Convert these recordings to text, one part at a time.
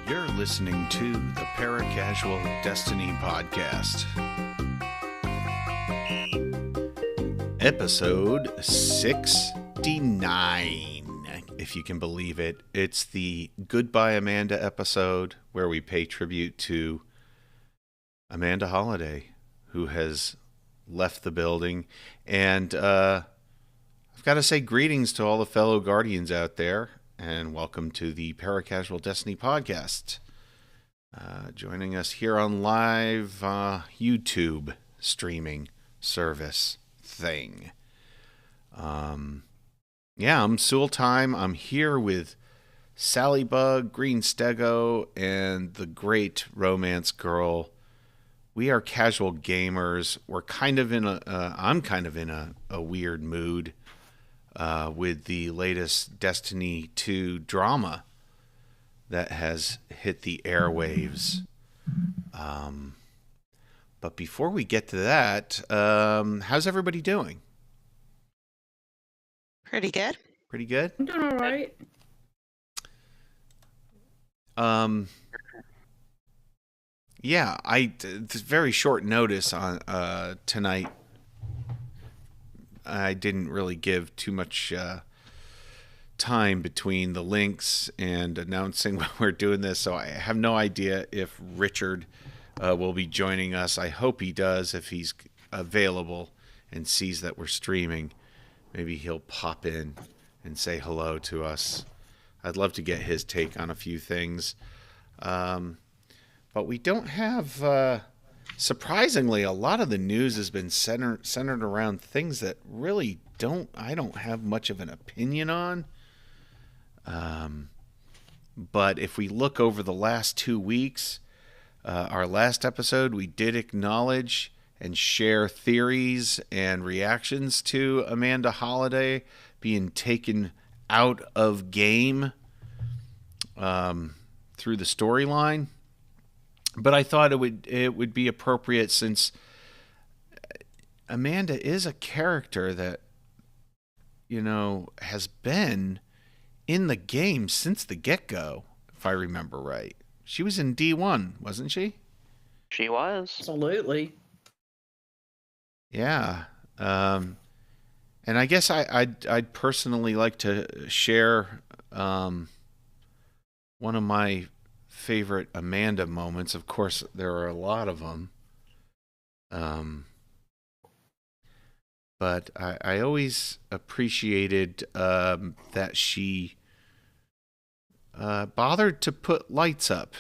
You're listening to the Paracasual Destiny Podcast. Episode 69, if you can believe it. It's the Goodbye Amanda episode where we pay tribute to Amanda Holliday, who has left the building. And I've got to say greetings to all the fellow Guardians out there, and welcome to the Paracasual Destiny Podcast. Joining us here on live YouTube streaming service thing. I'm Sooltime. I'm here with Salliebug, Greenstego, and the great RomanceGirl. We are casual gamers. We're kind of in I'm kind of in a weird mood with the latest Destiny 2 drama that has hit the airwaves. But before we get to that, how's everybody doing? Pretty good. Pretty good? I'm doing all right. Yeah, it's very short notice on tonight. I didn't really give too much time between the links and announcing when we're doing this, so I have no idea if Richard will be joining us. I hope he does. If he's available and sees that we're streaming, maybe he'll pop in and say hello to us. I'd love to get his take on a few things. But we don't have... surprisingly, a lot of the news has been centered around things that really I don't have much of an opinion on. But if we look over the last 2 weeks, our last episode, we did acknowledge and share theories and reactions to Amanda Holliday being taken out of game through the storyline. But I thought it would be appropriate, since Amanda is a character that, has been in the game since the get-go, if I remember right. She was in D1, wasn't she? She was. Absolutely. Yeah. And I guess I'd personally like to share one of my favorite Amanda moments. Of course, there are a lot of them. But I always appreciated that she bothered to put lights up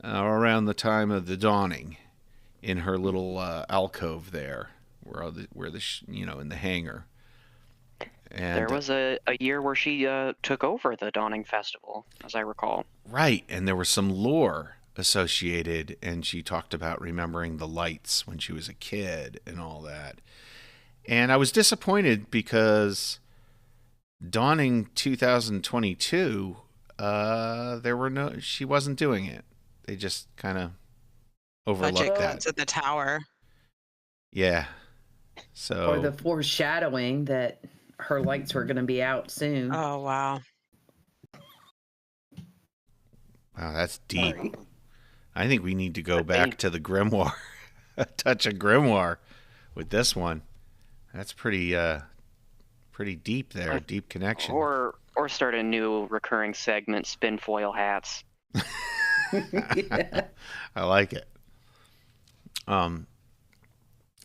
around the time of the dawning in her little alcove there, where in the hangar. And there was a year where she took over the Dawning Festival, as I recall. Right, and there was some lore associated, and she talked about remembering the lights when she was a kid and all that. And I was disappointed because Dawning 2022, she wasn't doing it. They just kind of overlooked that. At the tower. Yeah. So. Or the foreshadowing that her lights were going to be out soon. Oh, wow. Wow, that's deep. Sorry. I think we need to go back to the grimoire. A touch of grimoire with this one. That's pretty deep there. Deep connection. Or start a new recurring segment, spin foil hats. Yeah. I like it.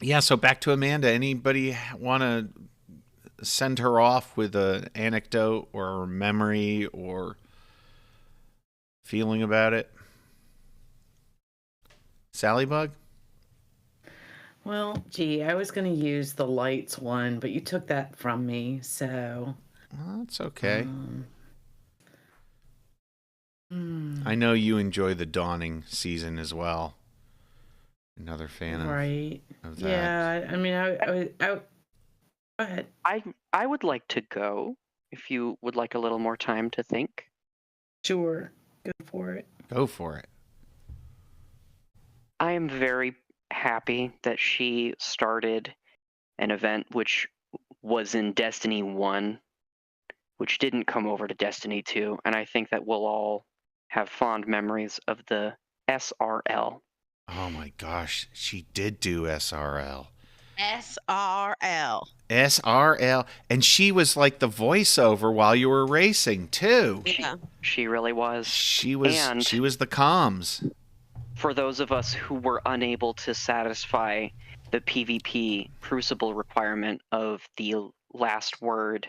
Yeah, so back to Amanda. Anybody want to send her off with an anecdote or a memory or feeling about it? Salliebug? Well, gee, I was going to use the lights one, but you took that from me, so... Well, that's okay. I know you enjoy the Dawning season as well. Another fan of that. Yeah, I mean, I go ahead. I would like to go, if you would like a little more time to think. Sure, go for it. Go for it. I am very happy that she started an event which was in Destiny 1, which didn't come over to Destiny 2, and I think that we'll all have fond memories of the SRL. Oh my gosh, she did do SRL. SRL. SRL. And she was like the voiceover while you were racing too. Yeah. She really was. She was And the comms. for those of us who were unable to satisfy the PvP Crucible requirement of the last word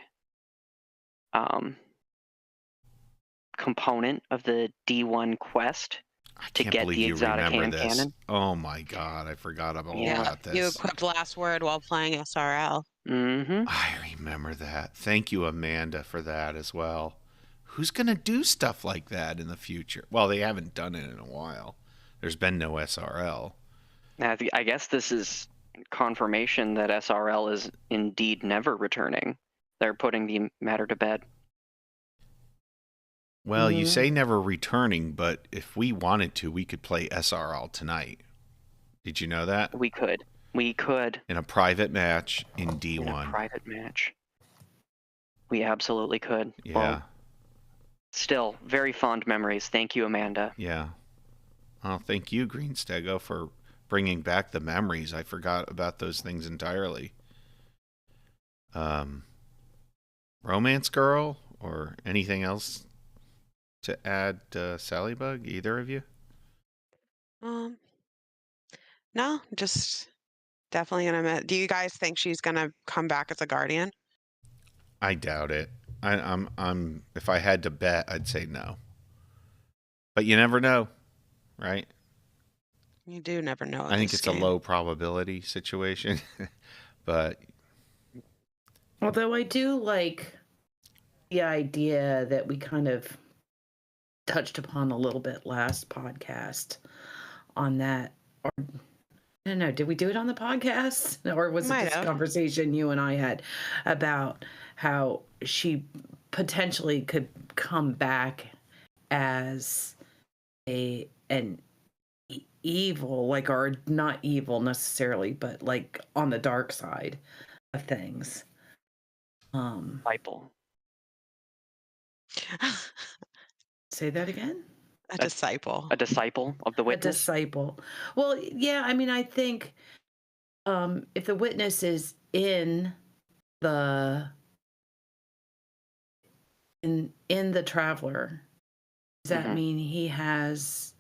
component of the D1 quest I to can't get believe the you exotic remember hand this. cannon. Oh my god, I forgot all Yeah. about this. You equipped last word while playing SRL. Mm-hmm. I remember that. Thank you, Amanda, for that as well. Who's going to do stuff like that in the future? Well, they haven't done it in a while. There's been no SRL. I guess this is confirmation that SRL is indeed never returning. They're putting the matter to bed. Well, you say never returning, but if we wanted to, we could play SRL tonight. Did you know that? We could. In a private match in D1. In a private match. We absolutely could. Yeah. Well, still, very fond memories. Thank you, Amanda. Yeah. Well, thank you, Greenstego, for bringing back the memories. I forgot about those things entirely. Romance Girl or anything else to add, Salliebug? Either of you? No, just definitely gonna. Do you guys think she's gonna come back as a guardian? I doubt it. I'm. If I had to bet, I'd say no. But you never know, right? You do never know. I think it's a low probability situation, but Although I do like the idea that we kind of touched upon a little bit last podcast on that. Or I don't know, did we do it on the podcast? Or was it just a conversation you and I had about how she potentially could come back as an evil, like, or not evil necessarily, but like on the dark side of things. Disciple. Say that again? A disciple. A disciple of the witness? A disciple. Well, yeah, I mean, I think if the witness is in the traveler, does that mean he has,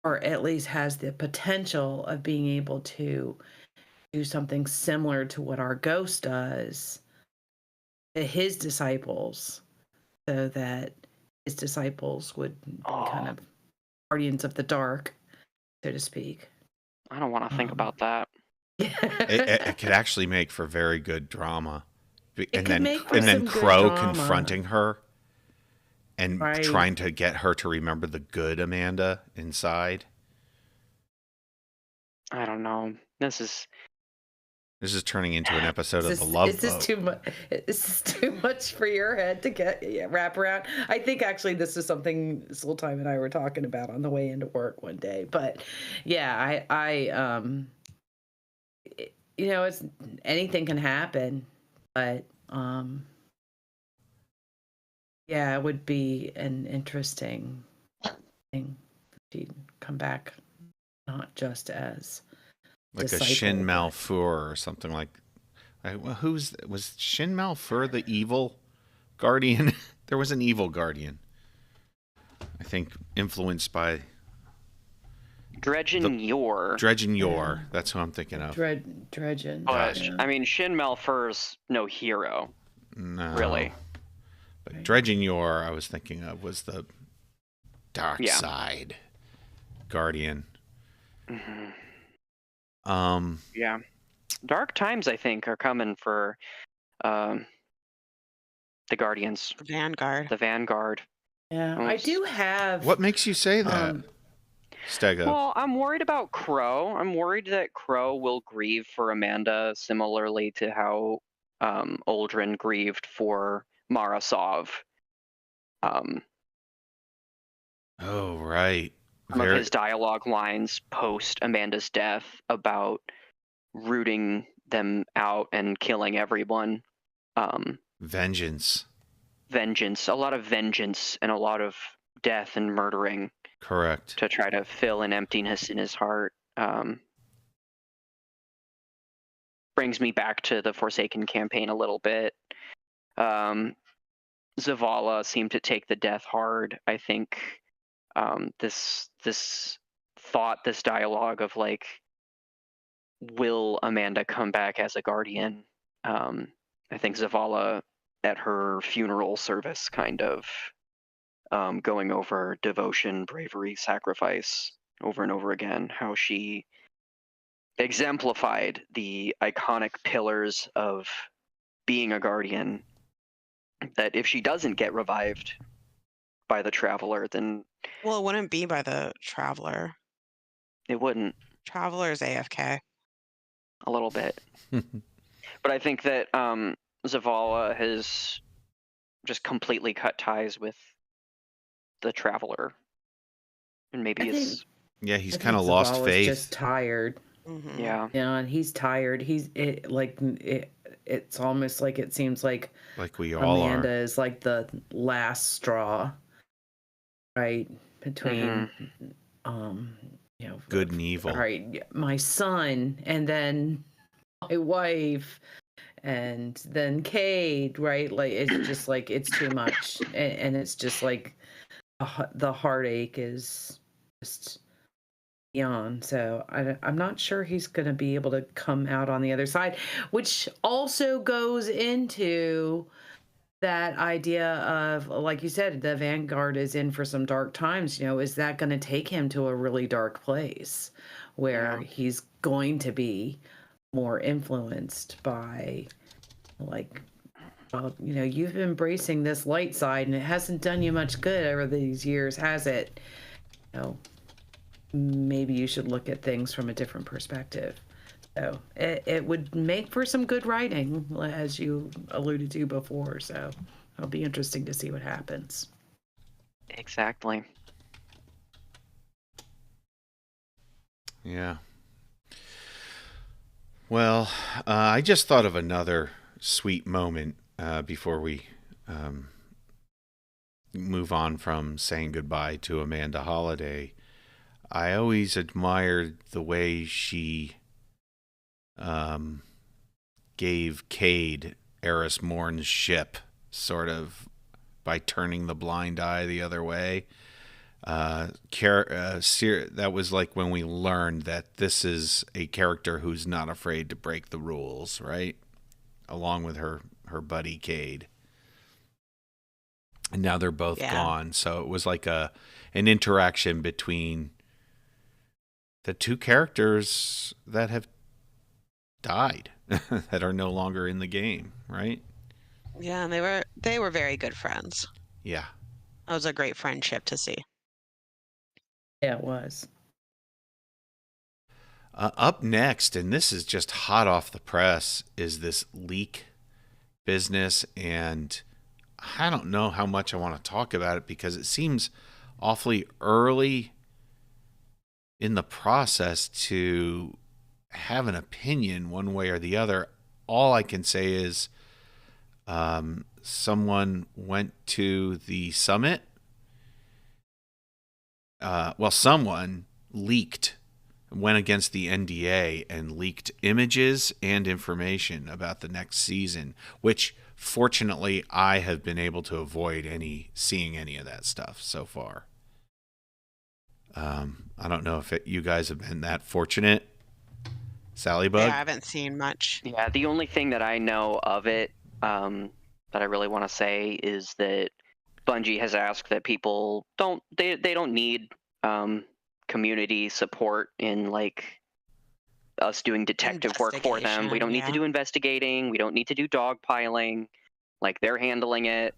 or at least has the potential of being able to do something similar to what our ghost does to his disciples, so that his disciples would be kind of guardians of the dark, so to speak? I don't want to think about that. it could actually make for very good drama. And then Crow confronting her and trying to get her to remember the good Amanda inside. I don't know. This is turning into an episode of The Love Boat. Is this too much for your head to wrap around? I think actually this is something Sooltime and I were talking about on the way into work one day. But yeah, I you know, it's anything can happen, but yeah, it would be an interesting thing if she'd come back, not just as like disciple, a Shin Malfour or something like. Was Shin Malfour the evil guardian? There was an evil guardian, I think, influenced by Dredgen Yor. Dredgen Yor. That's who I'm thinking of. Dredgen. But I mean, Shin Malfour's no hero. No, really. But Dredgen Yor, I was thinking of, was the dark side guardian. Yeah. Dark times, I think, are coming for the Guardians. The Vanguard. Yeah, I do have. What makes you say that, Stego? Well, I'm worried about Crow. I'm worried that Crow will grieve for Amanda similarly to how Uldren grieved for Marasov. Oh, right. Some of his dialogue lines post Amanda's death about rooting them out and killing everyone. Vengeance. A lot of vengeance and a lot of death and murdering. Correct. To try to fill an emptiness in his heart. Brings me back to the Forsaken campaign a little bit. Zavala seemed to take the death hard. I think this dialogue of like, will Amanda come back as a guardian? I think Zavala at her funeral service kind of going over devotion, bravery, sacrifice over and over again, how she exemplified the iconic pillars of being a guardian, that if she doesn't get revived by the Traveler, then... Well, it wouldn't be by the Traveler. It wouldn't. Traveler's AFK. A little bit. But I think that Zavala has just completely cut ties with the Traveler. And maybe it's... Yeah, he's kind of lost faith. Just tired. Mm-hmm. Yeah. Yeah, and he's tired. It's almost like it seems like we all Amanda are. is like the last straw, right? Between good and evil. Right, my son, and then my wife, and then Cade, right? Like it's just like it's too much, and it's just like the heartache is just beyond. So I'm not sure he's going to be able to come out on the other side, which also goes into that idea of, like you said, the Vanguard is in for some dark times. Is that going to take him to a really dark place where he's going to be more influenced by, like, well, you've been embracing this light side and it hasn't done you much good over these years, has it? Maybe you should look at things from a different perspective. So it would make for some good writing, as you alluded to before. So it'll be interesting to see what happens. Exactly. Yeah. Well, I just thought of another sweet moment before we move on from saying goodbye to Amanda Holliday. I always admired the way she gave Cade Eris Morn's ship, sort of by turning the blind eye the other way. That was like when we learned that this is a character who's not afraid to break the rules, right? Along with her buddy Cade. And now they're both gone. So it was like an interaction between the two characters that have died, that are no longer in the game, right? Yeah, and they were very good friends. Yeah. It was a great friendship to see. Yeah, it was. Up next, and this is just hot off the press, is this leak business, and I don't know how much I want to talk about it because it seems awfully early in the process to have an opinion one way or the other. All I can say is someone went to the summit. Someone went against the NDA and leaked images and information about the next season, which fortunately I have been able to avoid seeing any of that stuff so far. I don't know if you guys have been that fortunate. Salliebug? Yeah, I haven't seen much. Yeah, the only thing that I know of it that I really want to say is that Bungie has asked that people don't need community support in like us doing detective work for them. We don't need to do investigating. We don't need to do dogpiling. Like they're handling it.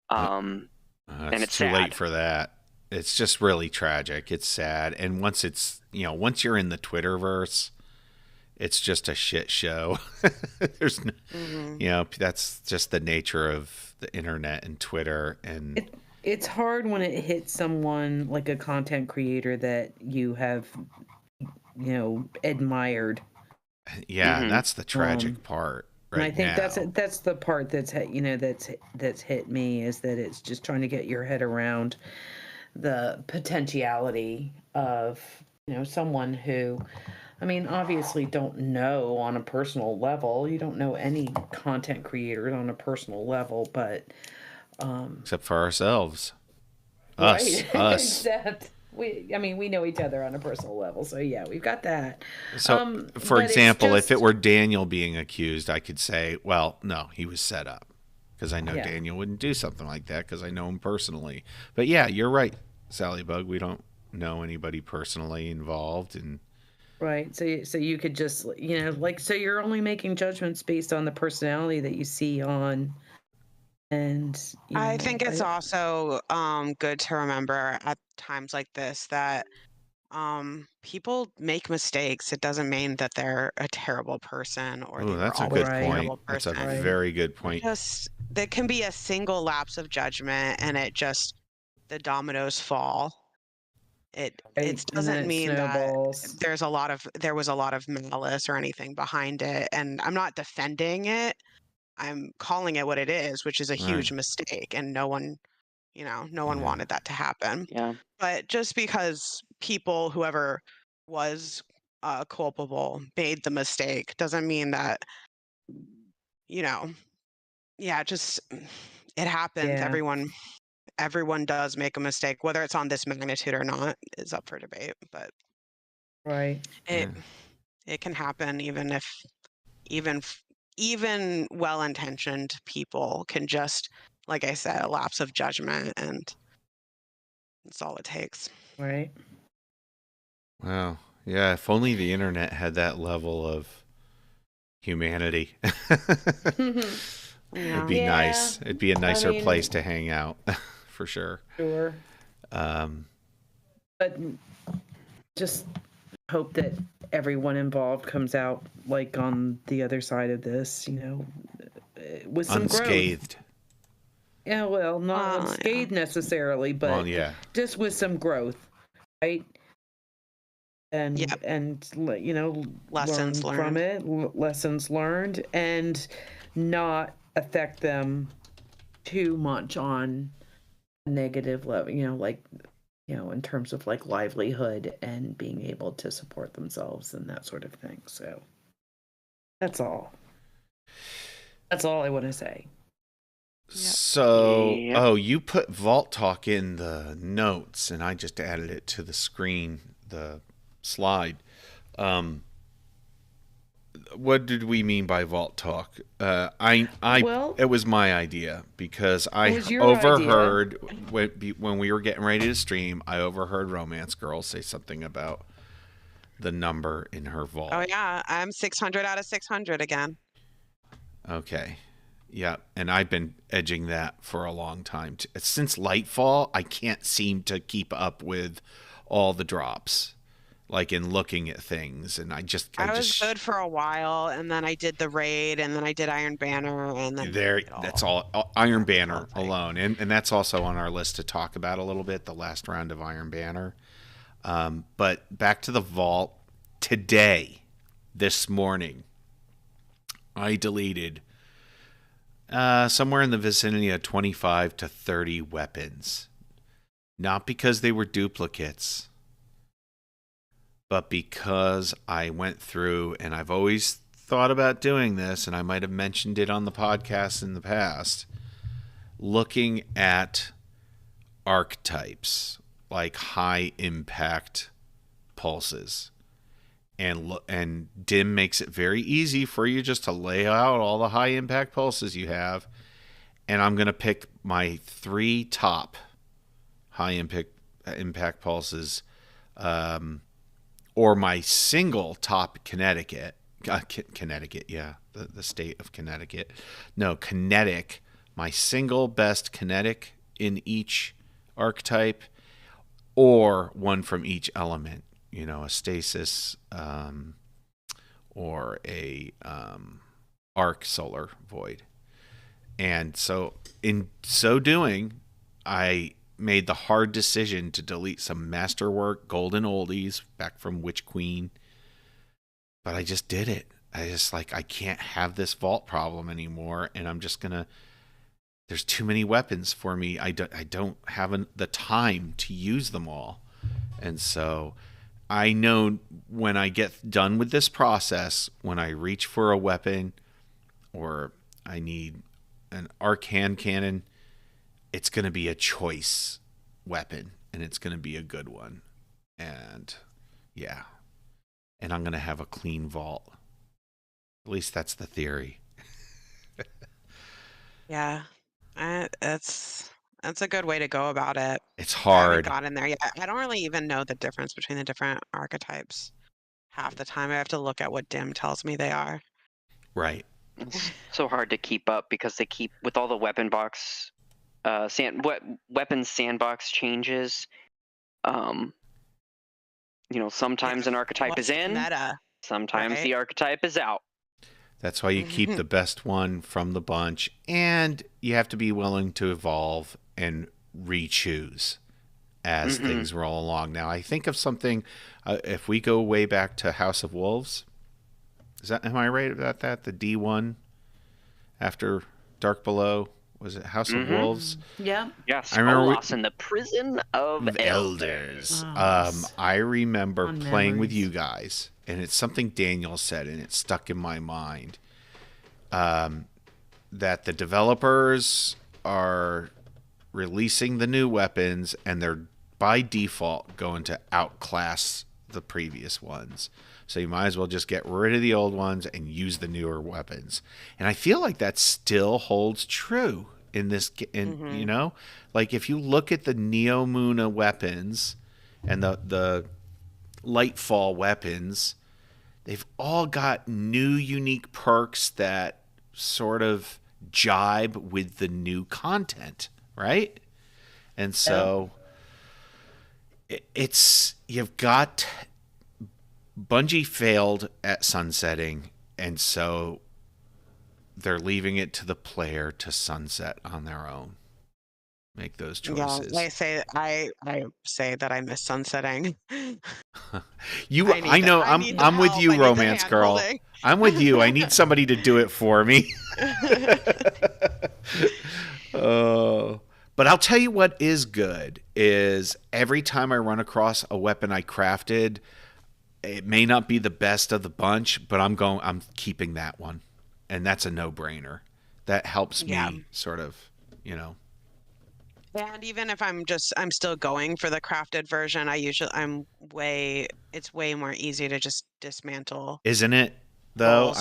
And it's too sad. late for that. It's just really tragic. It's sad. And once once you're in the Twitterverse, it's just a shit show. There's that's just the nature of the internet and Twitter. And it's hard when it hits someone like a content creator that you have, admired Yeah, and that's the tragic part and I right think now. that's the part that's hit me, is that it's just trying to get your head around the potentiality of someone who, I mean, obviously don't know on a personal level. You don't know any content creators on a personal level, but Except for ourselves. right. Us. Except we know each other on a personal level, so yeah, we've got that. So, for But it's example, if it just were Daniel being accused, I could say, well, no, he was set up. Because I know yeah. Daniel wouldn't do something like that because I know him personally. But yeah, you're right, Salliebug. We don't know anybody personally involved. And Right. So you could just, so you're only making judgments based on the personality that you see on, and I think it's also good to remember at times like this that people make mistakes. It doesn't mean that they're a terrible person or oh, they were that's a always good a Right. point. terrible That's a person. Right. very good point. Just there can be a single lapse of judgment and the dominoes fall. It And then doesn't it mean that snowballs. there was a lot of malice or anything behind it. And I'm not defending it. I'm calling it what it is, which is a Right. huge mistake, and no one Yeah. wanted that to happen. Yeah. But just because whoever was culpable, made the mistake, doesn't mean that, you know, yeah, just it happens. Yeah. Everyone does make a mistake, whether it's on this magnitude or not is up for debate. But Right. it it can happen even f- even well-intentioned people can just, like I said, a lapse of judgment, and that's all it takes. Right. Wow. Yeah, if only the internet had that level of humanity. It'd Yeah. be Yeah. nice. It'd be a nicer mean, place to hang out, for sure. Sure. Um, But just hope that everyone involved comes out like on the other side of this, with some growth. unscathed. Yeah, well, not Yeah. unscathed necessarily, but Well, yeah. just with some growth, right? And Yep. learn Lessons from learned. it, lessons learned, and not affect them too much on a negative level, in terms of like livelihood and being able to support themselves and that sort of thing. So that's all. That's all I want to say. So, Yep. you put Vault Talk in the notes, and I just added it to the screen, the slide. What did we mean by Vault Talk? Well, it was my idea because I it was your overheard when we were getting ready to stream. I overheard Romance Girl say something about the number in her vault. Oh yeah, I'm 600 out of 600 again. Okay. Yeah, and I've been edging that for a long time. Since Lightfall, I can't seem to keep up with all the drops, like in looking at things, and I was good for a while, and then I did the raid, and then I did Iron Banner, and then that's all Iron Banner alone, and that's also on our list to talk about a little bit, the last round of Iron Banner. But back to the vault today, this morning, I deleted somewhere in the vicinity of 25 to 30 weapons. Not because they were duplicates, but because I went through, and I've always thought about doing this, and I might have mentioned it on the podcast in the past, looking at archetypes, like high impact pulses. And Dim makes it very easy for you just to lay out all the high impact pulses you have. And I'm going to pick my 3 top high impact pulses, or my single top Connecticut, yeah, the state of Connecticut. No, kinetic, my single best kinetic in each archetype, or one from each element. A stasis, or a arc solar void. And so in so doing, I made the hard decision to delete some masterwork golden oldies back from Witch Queen, but I just did it. I just like, I can't have this vault problem anymore, and I'm just gonna. There's too many weapons for me. I don't have the time to use them all, and so I know when I get done with this process, when I reach for a weapon, or I need an arc hand cannon, it's going to be a choice weapon, and it's going to be a good one, and yeah, and I'm going to have a clean vault. At least that's the theory. Yeah, that's a good way to go about it. It's I haven't hard. gotten there yet. I don't really even know the difference between the different archetypes. Half the time I have to look at what Dim tells me they are. Right. It's so hard to keep up because they keep with all the weapon box, weapons sandbox changes. Sometimes an archetype is What's the in, meta, sometimes right? the archetype is out. That's why you keep the best one from the bunch, and you have to be willing to evolve and re-choose as things roll along. Now, I think of something, if we go way back to House of Wolves, am I right about that? The D1 after Dark Below, was it House of Wolves? Yeah. Yeah, I remember Skolas in the Prison of Elders. I remember Fond playing with memories. you guys, and it's something Daniel said, and it stuck in my mind. That the developers are releasing the new weapons, and they're by default going to outclass the previous ones. So you might as well just get rid of the old ones and use the newer weapons. And I feel like that still holds true in this. Like if you look at the Neomuna weapons and the Lightfall weapons, they've all got new unique perks that sort of jibe with the new content, right? And so you've got Bungie failed at sunsetting, and so they're leaving it to the player to sunset on their own. Make those choices. Yeah, I say that I miss sunsetting. I know. I'm with you, Romance Girl. I'm with you. I need somebody to do it for me. But I'll tell you what is good is every time I run across a weapon I crafted, it may not be the best of the bunch, but I'm keeping that one. And that's a no-brainer. That helps me sort of, And even if I'm still going for the crafted version, it's way more easy to just dismantle. Isn't it? Though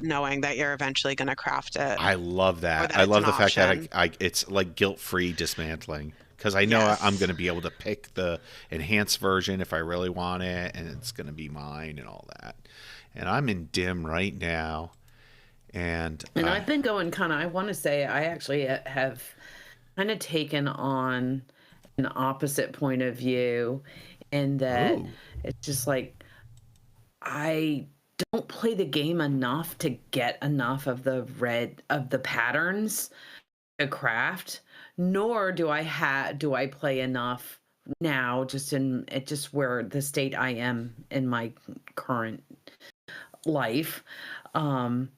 knowing that you're eventually going to craft it. I love that. I love the fact that it's like guilt-free dismantling, because I know I'm going to be able to pick the enhanced version if I really want it, and it's going to be mine and all that. And I'm in Dim right now, and I've been going I want to say I actually have kind of taken on an opposite point of view, in that it's just like I don't play the game enough to get enough of the patterns to craft, nor do I play enough now, just where the state I am in my current life, to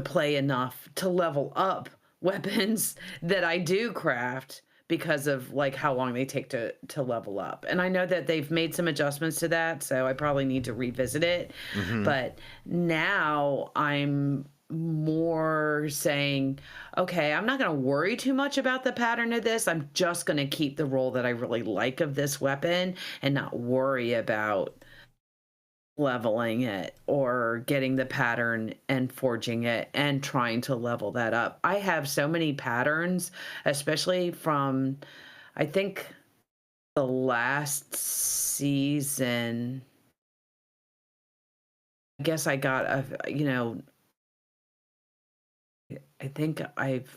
play enough to level up weapons that I do craft, because of like how long they take to level up. And I know that they've made some adjustments to that, so I probably need to revisit it. But now I'm more saying, okay, I'm not going to worry too much about the pattern of this. I'm just going to keep the role that I really like of this weapon and not worry about leveling it or getting the pattern and forging it and trying to level that up. I have so many patterns, especially from, I think, the last season. I guess I got I think I've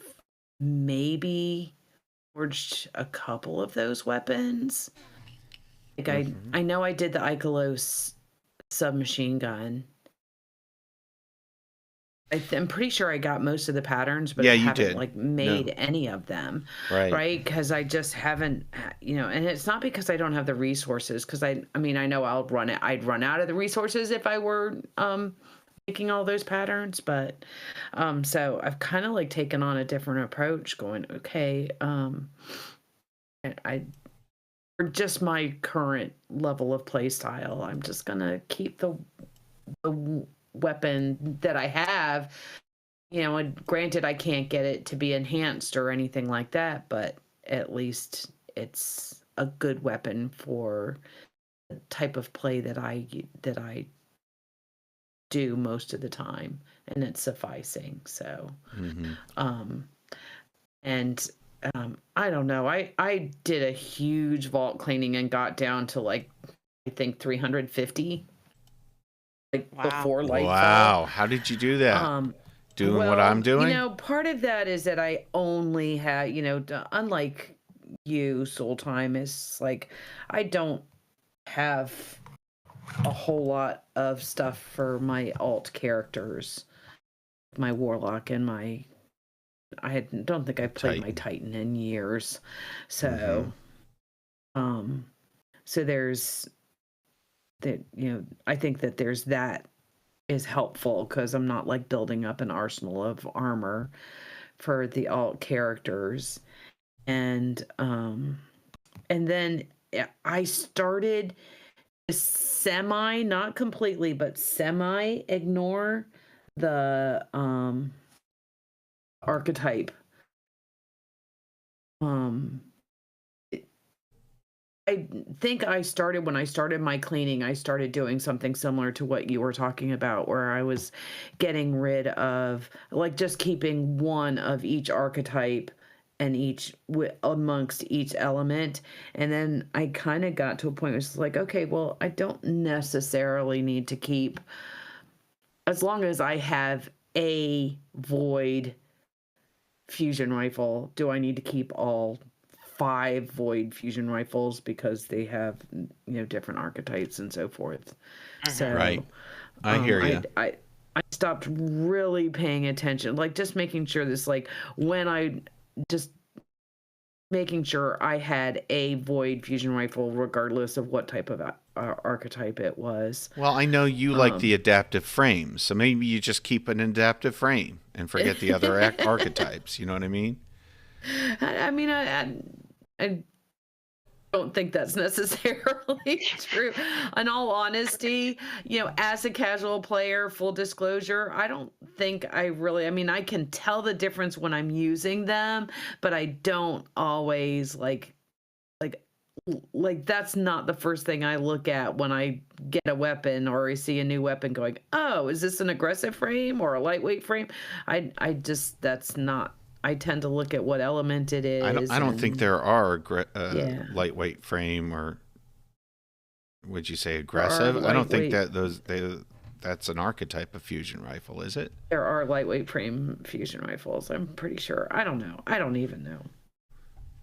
maybe forged a couple of those weapons. Like I know I did the Ikelos submachine gun. I'm pretty sure I got most of the patterns, but Yeah, I you haven't did. like made No. any of them. Right. Right. Because I just haven't, and it's not because I don't have the resources. Because I mean, I know I'd run out of the resources if I were making all those patterns. But so I've kind of like taken on a different approach, going, okay, I for just my current level of play style, I'm just gonna keep the weapon that I have. And granted, I can't get it to be enhanced or anything like that, but at least it's a good weapon for the type of play that I do most of the time, and it's sufficing. So, Mm-hmm. And I don't know. I did a huge vault cleaning and got down to like I think 350 like Wow. before Lightfall. Wow. How did you do that? Doing what I'm doing? Part of that is that I only had, unlike you, Sooltime, is like I don't have a whole lot of stuff for my alt characters, my warlock and don't think I've played my Titan in years. So, so there's that, I think that there's that is helpful because I'm not like building up an arsenal of armor for the alt characters. And then I started to not completely, but semi ignore the archetype. I think when I started my cleaning, I started doing something similar to what you were talking about, where I was getting rid of, like, just keeping one of each archetype and amongst each element. And then I kind of got to a point where it's like, okay, well, I don't necessarily need to keep, as long as I have a void fusion rifle, do I need to keep all 5 void fusion rifles because they have different archetypes and so forth. So right, I hear you. I stopped really paying attention, like just making sure this, like when I just making sure I had a void fusion rifle regardless of what type of archetype it was. Well, I know you like the adaptive frames, so maybe you just keep an adaptive frame and forget the other archetypes. You know what I mean? I don't think that's necessarily true. In all honesty, as a casual player, full disclosure, I don't think I can tell the difference when I'm using them, but I don't always like that's not the first thing I look at when I get a weapon or I see a new weapon going, oh, is this an aggressive frame or a lightweight frame? That's not. I tend to look at what element it is. I don't think there are lightweight frame, or would you say aggressive? I don't think that that's an archetype of fusion rifle, is it? There are lightweight frame fusion rifles. I'm pretty sure. I don't know. I don't even know.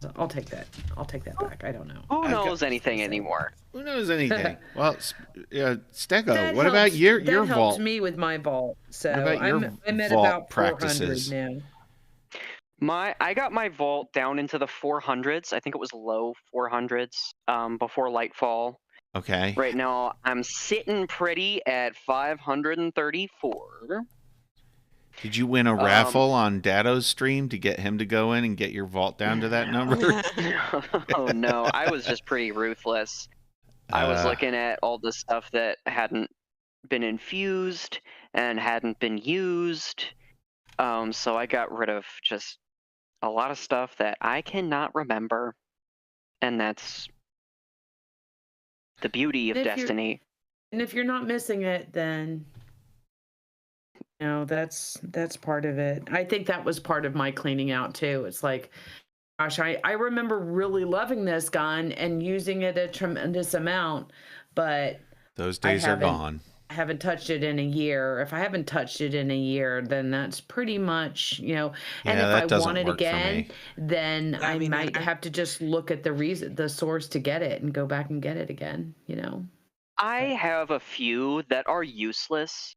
So I'll take that back. I don't know. Who knows anything anymore? Who knows anything? Well, Stego, what about your vault? That helped me with my vault. So I'm at about 400 now. I got my vault down into the 400s. I think it was low 400s before Lightfall. Okay. Right now, I'm sitting pretty at 534. Did you win a raffle on Dato's stream to get him to go in and get your vault down to that number? Oh, no. I was just pretty ruthless. I was looking at all the stuff that hadn't been infused and hadn't been used. So I got rid of just a lot of stuff that I cannot remember. And that's the beauty of Destiny. And if you're not missing it, then that's part of it. I think that was part of my cleaning out too. It's like, gosh, I remember really loving this gun and using it a tremendous amount, but those days are gone. I haven't touched it in a year. If I haven't touched it in a year, then that's pretty much, and if I want it again, then I might have to just look at the source to get it and go back and get it again, I have a few that are useless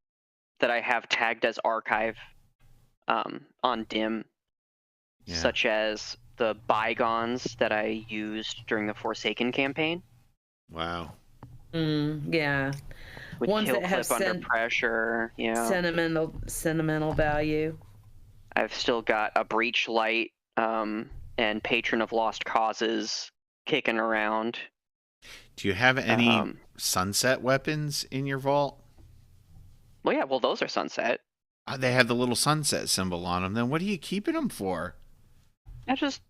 that I have tagged as archive on Dim, such as the bygones that I used during the Forsaken campaign. Wow. Yeah. With Ones kill that have clip under pressure, sentimental value. I've still got a Breach Light and Patron of Lost Causes kicking around. Do you have any sunset weapons in your vault? Well, yeah, those are sunset. They have the little sunset symbol on them. Then what are you keeping them for? I just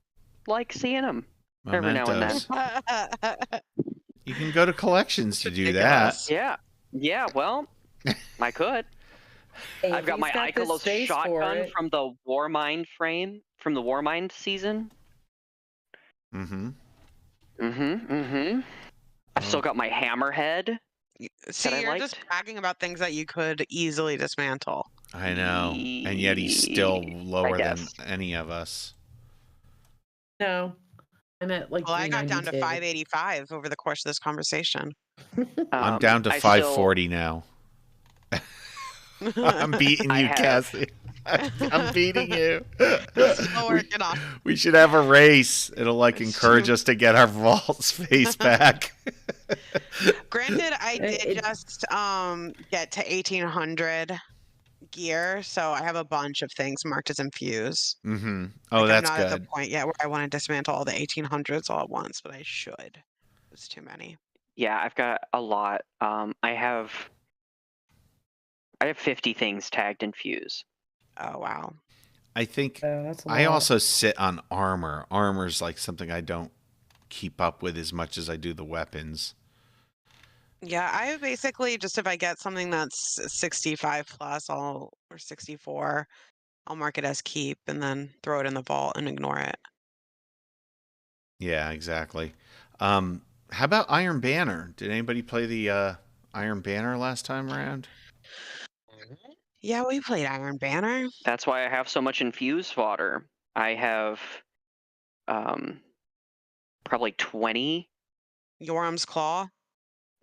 like seeing them every now and then. You can go to collections to do that. Yeah, well, I could. Hey, I've got my Ikelos shotgun from the Warmind frame, from the Warmind season. I've still got my Hammerhead. See, you're just bragging about things that you could easily dismantle. I know. And yet he's still lower than any of us. No. I'm at like I got down to 585 over the course of this conversation. I'm down to 540 now. I'm beating you, Cassie. I'm beating you. Still working on. We should have a race. It'll encourage us to get our vault space back. Granted, I did just get to 1800 gear, so I have a bunch of things marked as infuse. Oh, that's I'm not good. at the point yet where I want to dismantle all the 1800s all at once, but I should. It's too many. Yeah, I've got a lot. I have 50 things tagged infuse. Oh wow. I think I also sit on armor. Armor's like something I don't keep up with as much as I do the weapons. Yeah, I basically just, if I get something that's 65 plus, or 64, I'll mark it as keep and then throw it in the vault and ignore it. Yeah, exactly. How about Iron Banner? Did anybody play the Iron Banner last time around? Yeah, we played Iron Banner. That's why I have so much infused fodder. I have probably 20. Yoram's Claw.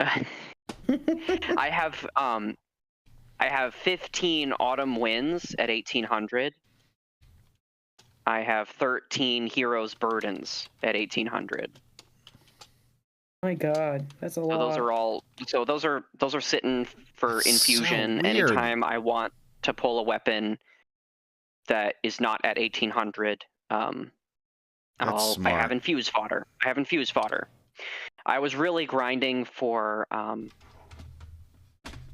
I have 15 Autumn Winds at 1800. I have 13 Heroes Burdens at 1800. My God, that's a lot. Those are all. So those are sitting for infusion anytime I want to pull a weapon that is not at 1800. I have infused fodder. I was really grinding for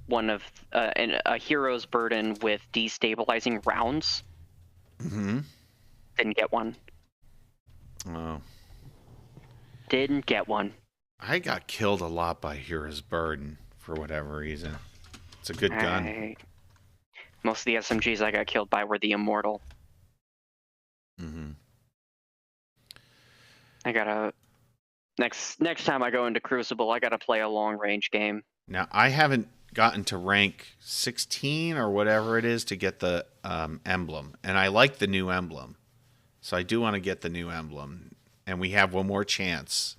one of a hero's burden with destabilizing rounds. Didn't get one. Oh. Didn't get one. I got killed a lot by Hero's Burden for whatever reason. It's a good gun. Most of the SMGs I got killed by were the Immortal. I gotta next time I go into Crucible, I gotta play a long range game. Now I haven't gotten to rank 16 or whatever it is to get the emblem, and I like the new emblem, so I do want to get the new emblem, and we have one more chance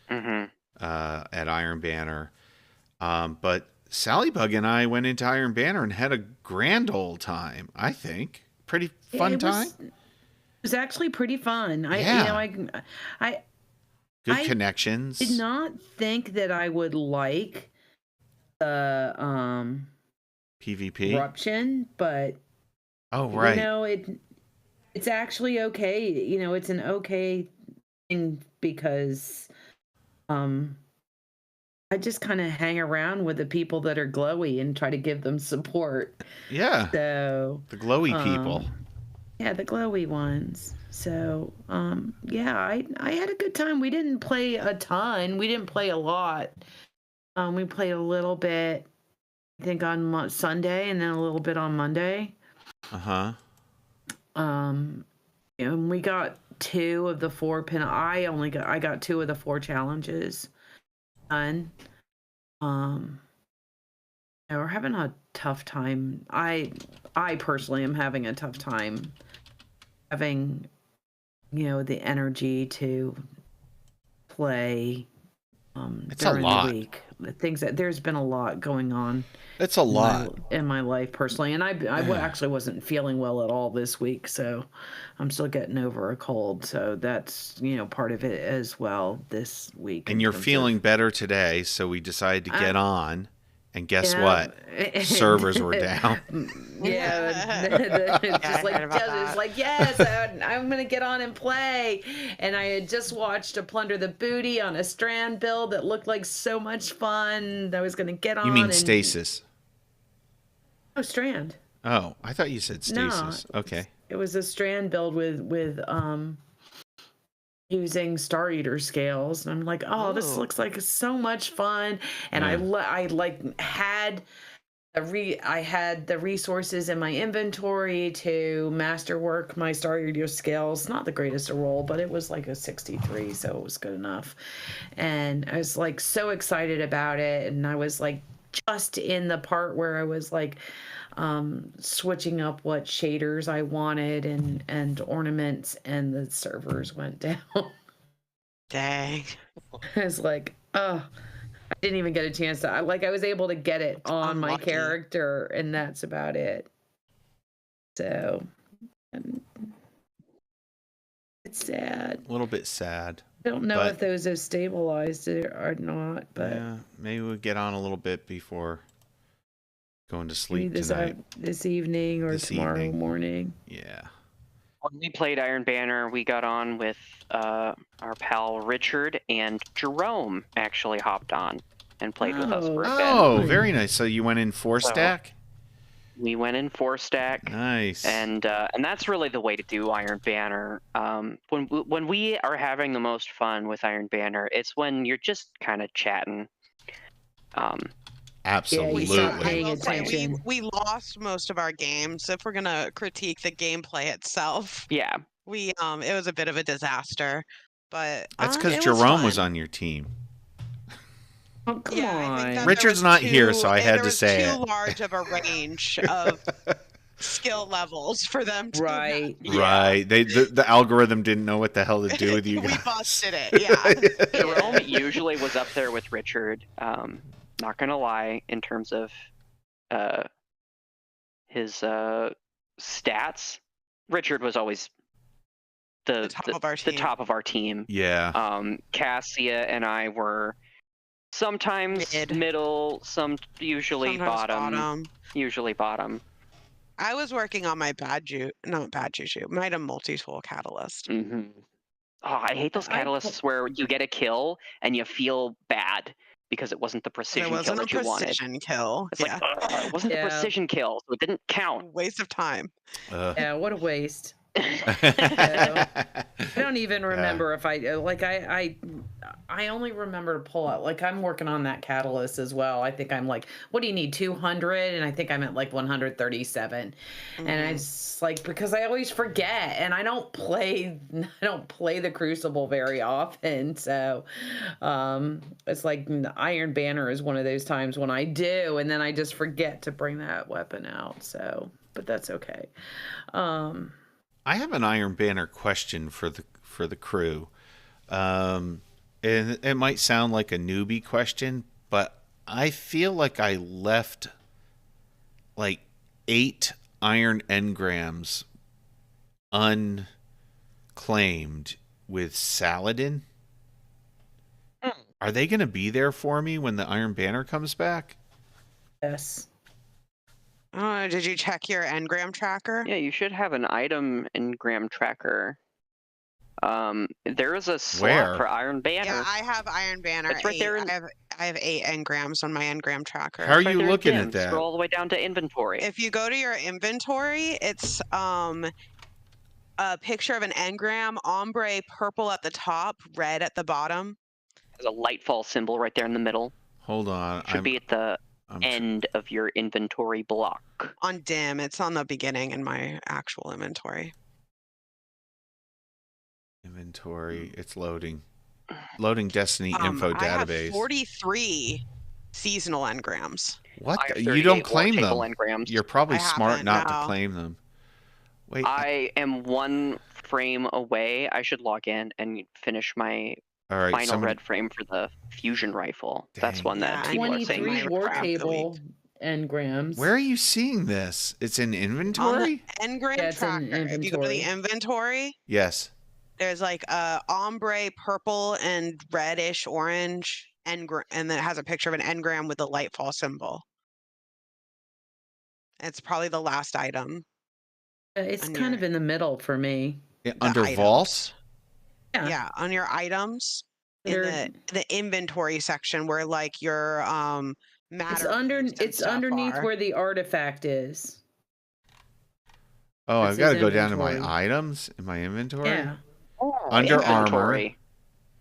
at Iron Banner. But Salliebug and I went into Iron Banner and had a grand old time. I think pretty fun time. It was actually pretty fun. Good connections. I did not think that I would like the PvP eruption, but it's actually okay. It's an okay thing because I just kind of hang around with the people that are glowy and try to give them support. Yeah. So the glowy people. Yeah, the glowy ones. So, I had a good time. We didn't play a ton. We didn't play a lot. We played a little bit, I think, on Sunday, and then a little bit on Monday. And we got 2 of the 4 I got 2 of the 4 challenges done. We're having a tough time. I personally am having a tough time having, the energy to play it's during a lot. the week. the things that there's been a lot going on It's a lot. in my life personally, and I actually wasn't feeling well at all this week, so I'm still getting over a cold. So that's part of it as well this week. And you're feeling better today, so we decided to get on. And guess what? Servers were down. Yeah, it's like yes, I'm gonna get on and play. And I had just watched a Plunder the Booty on a Strand build that looked like so much fun. I was gonna get on. You mean Stasis? Oh, Strand. Oh, I thought you said Stasis. No, okay. It was a Strand build with using Star Eater scales, and I'm like, oh, this looks like so much fun. And I had the resources in my inventory to masterwork my Star Eater scales. Not the greatest of roll, but it was like a 63, so it was good enough. And I was like so excited about it, and I was like just in the part where I was like switching up what shaders I wanted and ornaments, and the servers went down. Dang. I was like, oh, I didn't even get a chance to. I was able to get it on my character, and that's about it. So, it's sad. A little bit sad. I don't know if those have stabilized or not, but yeah, maybe we'll get on a little bit before going to sleep tonight. This evening or tomorrow morning. Yeah. When we played Iron Banner, we got on with our pal Richard, and Jerome actually hopped on and played with us for a bit. Oh, very nice. So you went in 4-stack? We went in 4-stack. Nice. And that's really the way to do Iron Banner. When we are having the most fun with Iron Banner, it's when you're just kind of chatting. Absolutely. We lost most of our games. If we're gonna critique the gameplay itself, yeah, it was a bit of a disaster. But that's because Jerome was on your team. Oh, come on. Richard's not here, so I had to say it. Too large of a range of skill levels for them to right. The algorithm didn't know what the hell to do with you guys. We busted it. Yeah. Jerome usually was up there with Richard. Not gonna lie, in terms of his stats, Richard was always the top of our team. Yeah. Cassia and I were sometimes middle, usually bottom. Usually bottom. I was working on my Might multi-tool catalyst. Mm-hmm. Oh, I hate those catalysts where you get a kill and you feel bad because it wasn't the precision kill that you wanted. It's like, it wasn't the precision kill, so it didn't count. Waste of time. Yeah, what a waste. I don't even remember if I only remember to pull out, I'm working on that catalyst as well. I think I'm like, what do you need, 200? And I think I'm at 137. And I just because I always forget, and I don't play the Crucible very often, so it's like Iron Banner is one of those times when I do, and then I just forget to bring that weapon out. So, but that's okay. I have an Iron Banner question for the crew. And it might sound like a newbie question, but I feel like I left 8 iron engrams unclaimed with Saladin. Are they going to be there for me when the Iron Banner comes back? Yes. Did you check your engram tracker? Yeah, you should have an item engram tracker. There is a slot for Iron Banner. Yeah, I have Iron Banner. It's right there. I have 8 engrams on my engram tracker. How are you looking at that? Scroll all the way down to inventory. If you go to your inventory, it's a picture of an engram, ombre purple at the top, red at the bottom. There's a lightfall symbol right there in the middle. Hold on. Should be at the end of your inventory block. On dim, it's on the beginning in my actual inventory. Inventory, it's loading. Loading Destiny info database. I have 43 seasonal engrams. What? You don't claim them. Engrams. You're probably smart not to claim them. Wait. I am 1 frame away. I should log in and finish my All right, final somebody. red frame for the fusion rifle. That's Dang. one that Yeah, people are saying 23 you should war craft. table engrams. Where are you seeing this? It's in On the inventory? engram Yeah, it's in tracker, if you go to the inventory. inventory, Yes. there's like a ombre purple and reddish orange engram, and then it has a picture of an engram with the lightfall symbol. It's probably the last item. It's on kind your- of in the middle for me. the Under items. vault? Yeah. Yeah, on your items in Under- the inventory section where like your matter. It's underneath where the artifact is. Oh, This I've got to is go down to my inventory. items in my inventory? Yeah. Under armor. Inventory.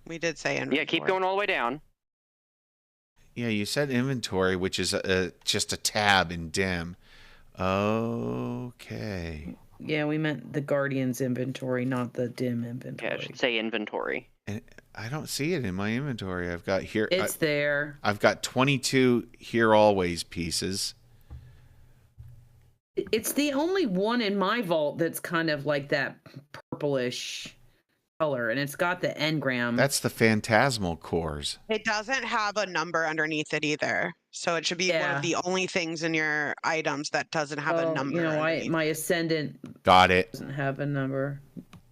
We did say inventory. Yeah, keep going all the way down. Yeah, you said inventory, which is just a tab in dim. Okay. Yeah, we meant the Guardian's inventory, not the dim inventory. Yeah, it should say inventory. And I don't see it in my inventory. I've got here. It's there. I've got 22 here always pieces. It's the only one in my vault that's kind of like that purplish color, and it's got the engram. That's the phantasmal cores. It doesn't have a number underneath it either. So it should be one of the only things in your items that doesn't have a number. You know, underneath. my ascendant Got it. doesn't have a number.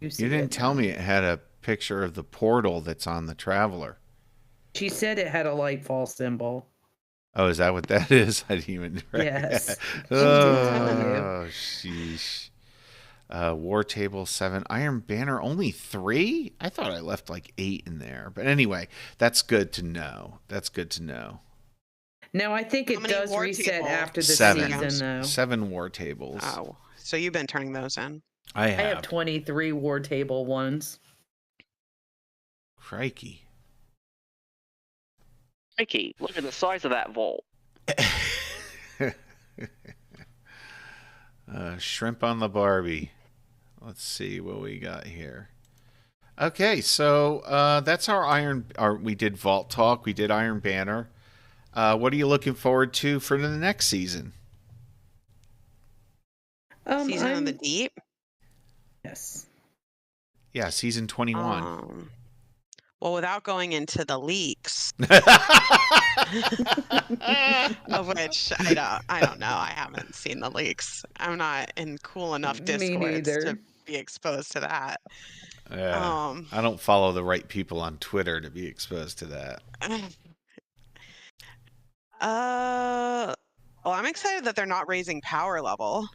You didn't tell me it had a picture of the portal that's on the Traveler. She said it had a lightfall symbol. Oh, is that what that is? I didn't even. Yes. Oh, sheesh. War Table 7. Iron Banner only 3? I thought I left like 8 in there. But anyway, that's good to know. That's good to know. No, I think it does reset after the 7. season, though. 7 War Tables. Oh, so you've been turning those in. I I have 23 War Table ones. Crikey. Crikey, look at the size of that vault. Shrimp on the Barbie. Let's see what we got here. Okay, so that's we did Vault Talk, we did Iron Banner. What are you looking forward to for the next season? Season of the Deep? Yes. Yeah, season 21. Well, without going into the leaks, of which I don't know. I haven't seen the leaks. I'm not in cool enough Discords to be exposed to that. Yeah, I don't follow the right people on Twitter to be exposed to that. Well, I'm excited that they're not raising power level.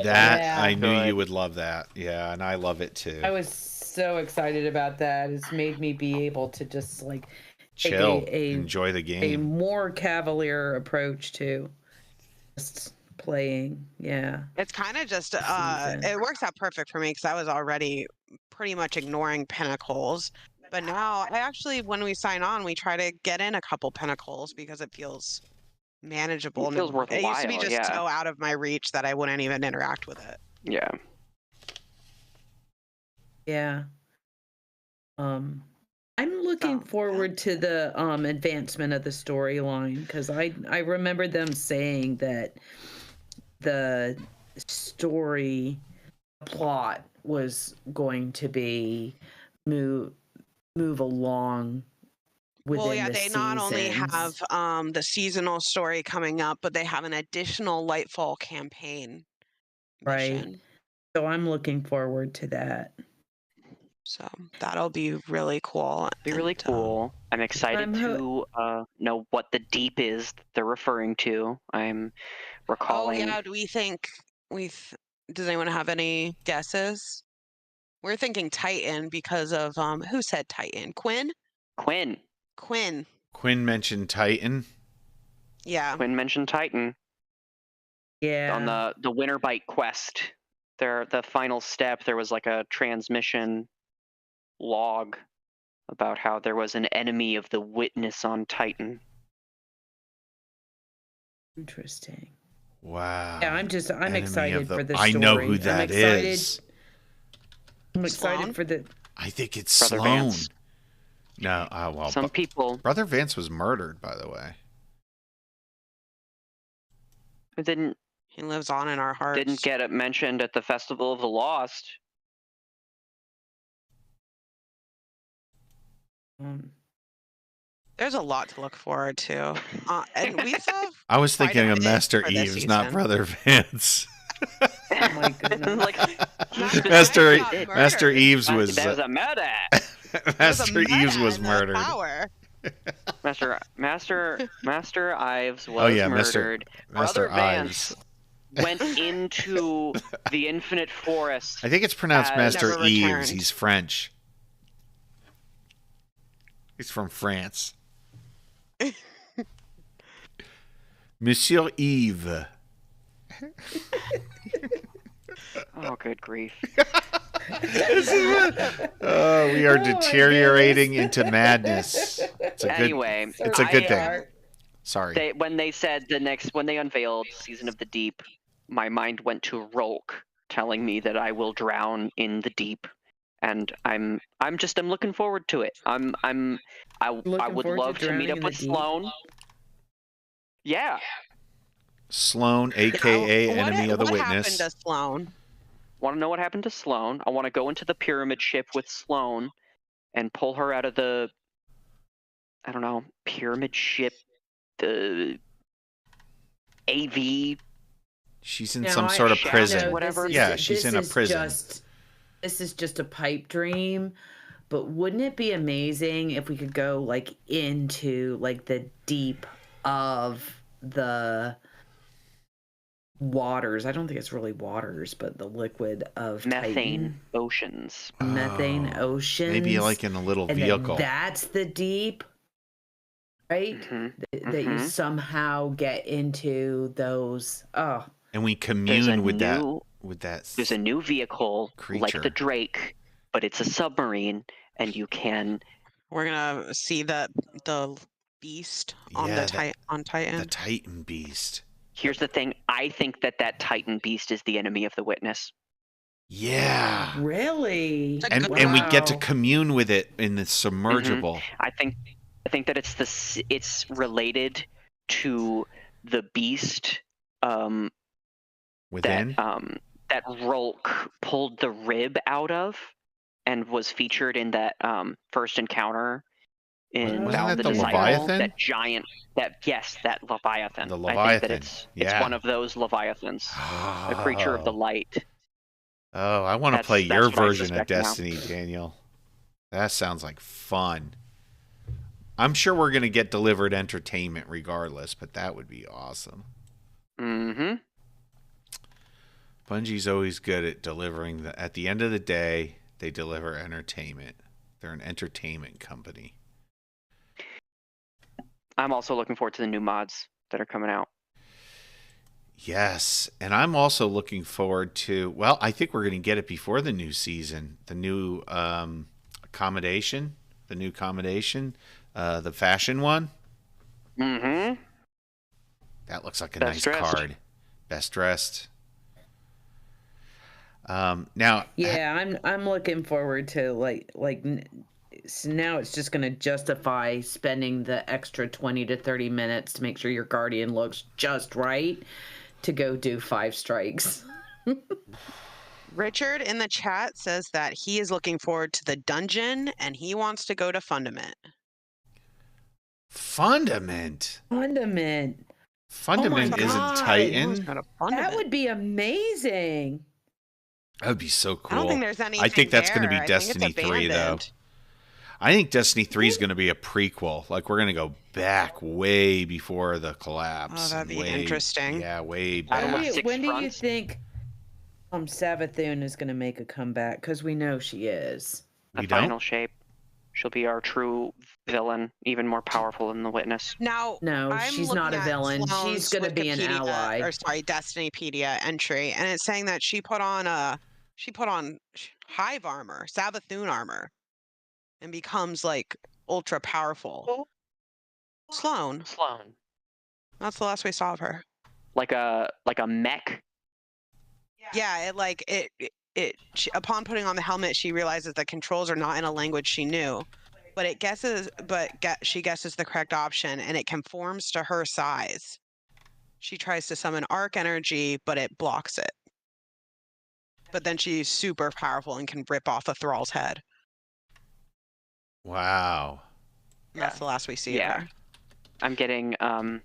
I knew you would love that. Yeah, and I love it too. I was so excited about that. It's made me be able to just like chill, enjoy the game. A more cavalier approach to just playing. Yeah. It's kind of just it works out perfect for me because I was already pretty much ignoring pinnacles. But now I actually, when we sign on, we try to get in a couple pinnacles because it feels manageable. It feels worthwhile. It used to be just so out of my reach that I wouldn't even interact with it. Yeah. Yeah. I'm looking forward to the advancement of the storyline because I remember them saying that the story plot was going to be move along within they not only have the seasonal story coming up, but they have an additional Lightfall campaign mission. Right. So I'm looking forward to that. So that'll be really cool. Be really cool. I'm excited to know what the deep is they're referring to. I'm recalling. Oh yeah, do we think does anyone have any guesses? We're thinking Titan because of who said Titan? Quinn mentioned Titan. Yeah. Quinn mentioned Titan. Yeah. On the Winter Bite quest, the final step, there was like a transmission log about how there was an enemy of the Witness on Titan. Interesting. Wow. Yeah, I'm excited for this story. I know who that is. I'm excited for the. I think it's Brother Sloan. Vance. No, well, some people. Brother Vance was murdered, by the way. Who didn't? He lives on in our hearts. Didn't get it mentioned at the Festival of the Lost. There's a lot to look forward to. And we still have I was quite a thinking of bit Master for this Eves, not season. Brother Vance. Oh my goodness. Like, Master Ives got Master murdered. Eves was there's a murder. Master Eves was in the murdered. tower. Master Ives was Oh yeah, murdered. Master Brother Vance Ives. went into the infinite forest. I think it's pronounced Master Never Eves. returned. He's French. He's from France. Monsieur Yves. Oh, good grief. We are deteriorating into madness. It's a Anyway, it's a good thing. Sorry. When they unveiled Season of the Deep, my mind went to Rolk telling me that I will drown in the deep, and I'm looking forward to it. I would love to meet up with Sloane. Yeah. Sloane, aka enemy of the what witness. happened to Sloane? Want to know what happened to Sloane? I want to go into the pyramid ship with Sloane and pull her out of the, I don't know, pyramid ship, the AV. She's in some sort of prison. Whatever. She's in a prison. This is just a pipe dream, but wouldn't it be amazing if we could go like into like the deep of the waters? I don't think it's really waters, but the liquid of methane Titan. oceans. Methane oceans. Maybe like in a little and vehicle. That's the deep, right? That you somehow get into those. Oh, and we commune with that. There's a new vehicle creature. like the Drake, but it's a submarine, and you can. We're gonna see the beast on on Titan. The Titan beast. Here's the thing. I think that Titan beast is the enemy of the witness. Yeah. Really? And we get to commune with it in the submergible. I think that it's related to the beast within that Rolk pulled the rib out of and was featured in that first encounter in Wasn't that the Disciple. Leviathan? That giant, that Leviathan. The Leviathan. I think that it's one of those Leviathans, a creature of the light. Oh, I want to play your version of now. Destiny, Daniel. That sounds like fun. I'm sure we're going to get delivered entertainment regardless, but that would be awesome. Mm-hmm. Bungie's always good at delivering. At the end of the day, they deliver entertainment. They're an entertainment company. I'm also looking forward to the new mods that are coming out. Yes, and I'm also looking forward to, well, I think we're going to get it before the new season. The new accommodation, the fashion one. Mm-hmm. That looks like a nice card. Best dressed. Now, yeah, I'm looking forward to like so now it's just going to justify spending the extra 20 to 30 minutes to make sure your guardian looks just right to go do 5 strikes. Richard in the chat says that he is looking forward to the dungeon and he wants to go to Fundament. Fundament isn't Titan. That would be amazing. That would be so cool. I don't think there's anything I think that's there. going to be Destiny 3, though. I think Destiny 3 is going to be a prequel. Like, we're going to go back way before the collapse. Oh, that'd be interesting. Yeah, way back. When do you think Savathun is going to make a comeback? Because we know she is. The final shape. She'll be our true villain, even more powerful than the Witness. Now, no, she's not a villain. She's going to be an ally. Destinypedia entry, and it's saying that she put on Hive armor, Savathun armor, and becomes like ultra powerful. Sloane. That's the last we saw of her. Like a mech. Yeah, upon putting on the helmet, she realizes the controls are not in a language she knew, but she guesses the correct option, and it conforms to her size. She tries to summon arc energy, but it blocks it. But then she's super powerful and can rip off a thrall's head. Wow. That's the last we see Yeah. of I'm getting her.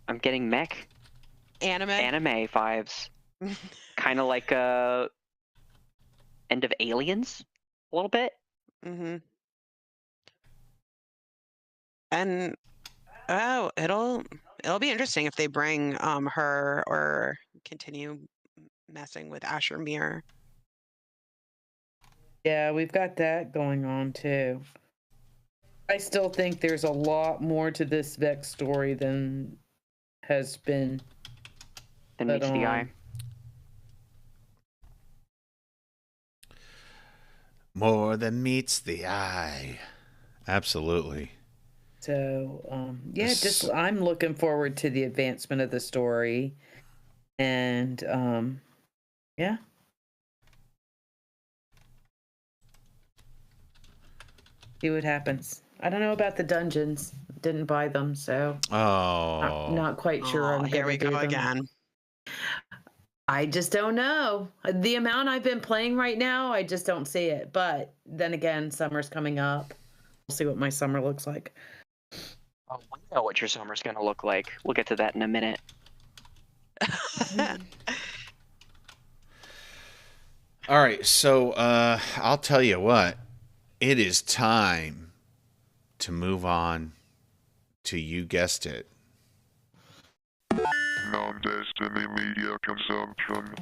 I'm getting mech Anime. vibes. Kind of like End of Aliens a little bit. Mm-hmm. And it'll be interesting if they bring her or continue messing with Asher Mir. Yeah, we've got that going on too. I still think there's a lot more to this Vex story than has been Then put meets the eye. on. More than meets the eye. Absolutely. So, yeah, This- just I'm looking forward to the advancement of the story, and yeah. See what happens. I don't know about the dungeons. Didn't buy them, so Oh. not quite sure. I'm Here gonna we do go them. again. I just don't know. The amount I've been playing right now, I just don't see it. But then again, summer's coming up. We'll see what my summer looks like. Oh, we know what your summer's gonna look like. We'll get to that in a minute. All right, so I'll tell you what. It is time to move on to, you guessed it, Non-Destiny media consumption.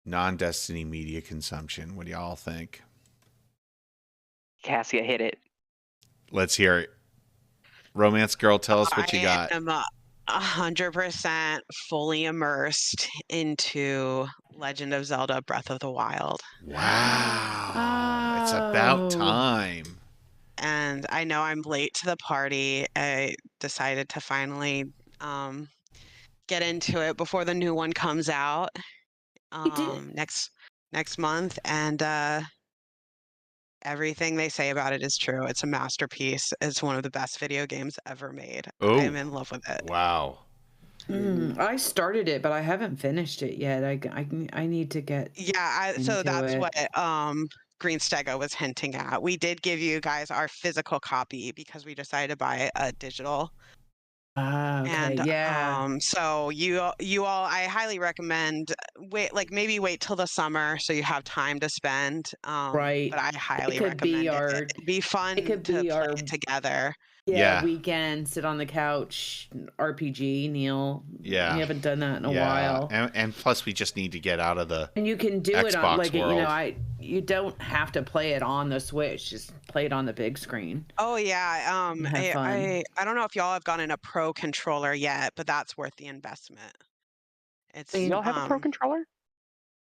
non-Destiny media consumption. What do y'all think? Cassia, hit it. Let's hear it. Romance Girl, tell us what you got. I am 100% fully immersed into Legend of Zelda: Breath of the Wild. Wow. It's about Oh. time. And I know I'm late to the party. I decided to finally get into it before the new one comes out next month. And everything they say about it is true. It's a masterpiece. It's one of the best video games ever made. Oh. I am in love with it. Wow. I started it, but I haven't finished it yet. I need to get. Yeah, so into that's it. what Greenstego was hinting at. We did give you guys our physical copy because we decided to buy a digital. Ah, okay, And yeah. so you all, I highly recommend maybe wait till the summer so you have time to spend. Right. But I highly could be recommend our- it. It'd be fun it could to be play our- it together. Yeah. Weekend, sit on the couch, RPG, Neil. Yeah. We haven't done that in a Yeah. while. And plus, we just need to get out of the. And you can do it on Xbox world. you don't have to play it on the Switch. Just play it on the big screen. Oh yeah. And have fun. I don't know if y'all have gotten a pro controller yet, but that's worth the investment. It's Y'all have a pro controller?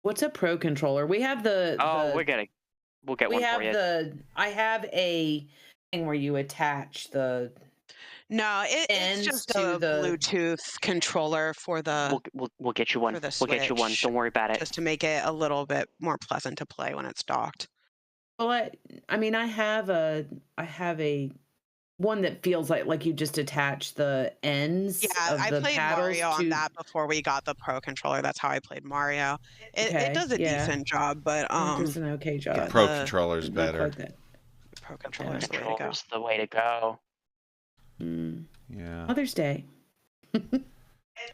What's a pro controller? We have the. Oh, the, we'll get one for you. I have a thing where you attach the. No, it's ends just to a the- Bluetooth controller for the We'll get you one. for the We'll get you one. Switch, Don't worry about it. just to make it a little bit more pleasant to play when it's docked. Well, I mean, I have a one that feels like you just attach the ends Yeah, of I the played paddles Mario to. on that before we got the pro controller. That's how I played Mario. Okay, It does a yeah. decent job, but It does an okay job. Pro the- controller's Not better. quite that. pro controller's the way to go. Controller's the way to go. Yeah. Mother's Day.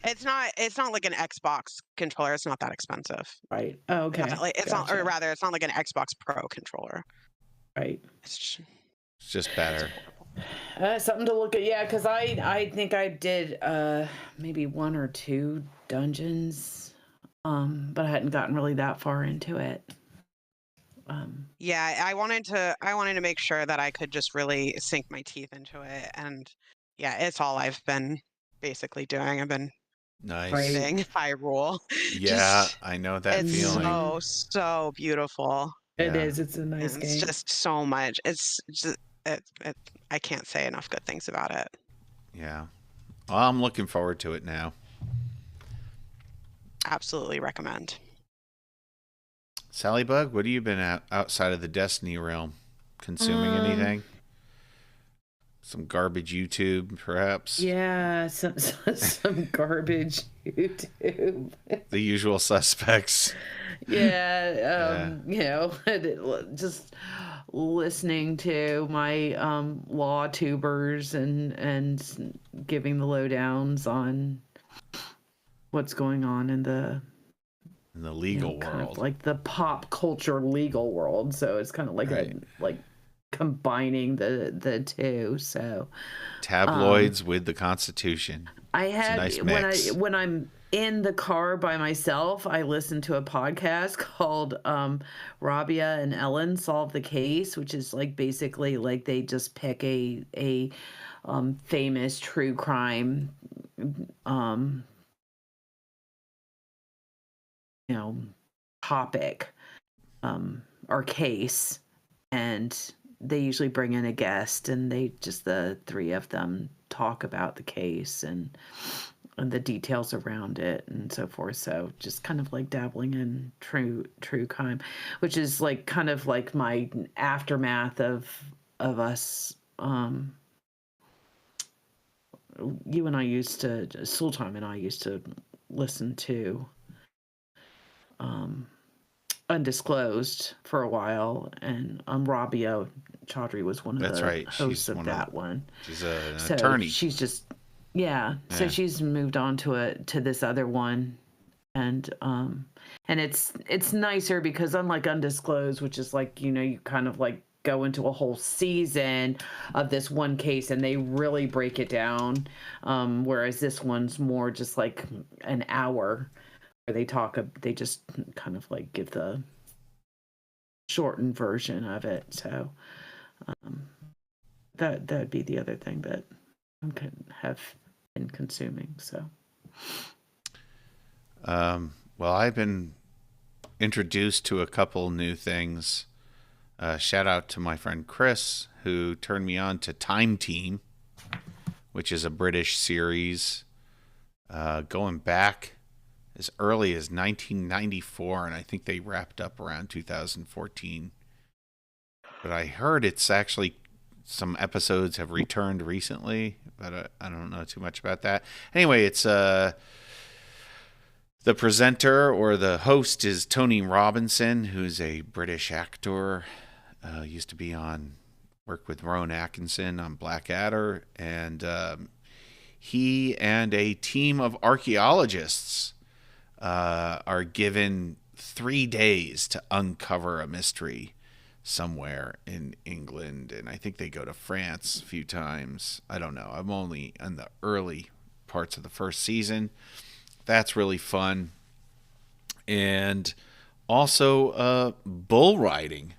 It's not like an Xbox controller. It's not that expensive. Right. Oh, okay. It's not, or Gotcha. rather, it's not like an Xbox Pro controller. Right. It's It's just better. Something to look at. Yeah, because I think I did maybe 1 or 2 dungeons, but I hadn't gotten really that far into it. Yeah, I wanted to make sure that I could just really sink my teeth into it, and yeah, it's all I've been basically doing. I've been Nice. breathing Hyrule. Yeah, Just- I know that it's feeling. so beautiful. It Yeah. is. It's a nice And game. it's just so much. It's just I can't say enough good things about it. Yeah. Well, I'm looking forward to it now. Absolutely recommend. Salliebug, what have you been outside of the Destiny realm? Consuming anything? Some garbage YouTube, perhaps? Yeah, some garbage YouTube. The usual suspects. Yeah, you know, just listening to my law tubers and giving the lowdowns on what's going on in the legal kind of world. like the pop culture legal world. So it's kind of like Right. like combining the two. So Tabloids with the Constitution. I It's a had nice mix. when I'm in the car by myself, I listen to a podcast called Rabia and Ellen Solve the Case, which is like basically like they just pick a famous true crime you know, topic or case, and they usually bring in a guest, and they just the three of them talk about the case and the details around it and so forth. So just kind of like dabbling in true crime, which is like kind of like my aftermath of us. You and I used to, Sooltime and I used to listen to Undisclosed for a while, and Rabia Chaudhry was one of That's the right. hosts She's of that one. She's an So attorney. she's just so she's moved on to this other one, and it's nicer because unlike Undisclosed, which is like, you know, you kind of like go into a whole season of this one case and they really break it down, whereas this one's more just like an hour where they just kind of like give the shortened version of it. So that'd be the other thing that I could have been consuming. So well, I've been introduced to a couple new things. Shout out to my friend Chris, who turned me on to Time Team, which is a British series going back as early as 1994, and I think they wrapped up around 2014. But I heard it's actually some episodes have returned recently, but I don't know too much about that. Anyway, it's the presenter or the host is Tony Robinson, who's a British actor. Used to be on work with Rowan Atkinson on Blackadder, and he and a team of archaeologists are given 3 days to uncover a mystery somewhere in England, and I think they go to France a few times. I don't know. I'm only in the early parts of the first season. That's really fun. And also bull riding.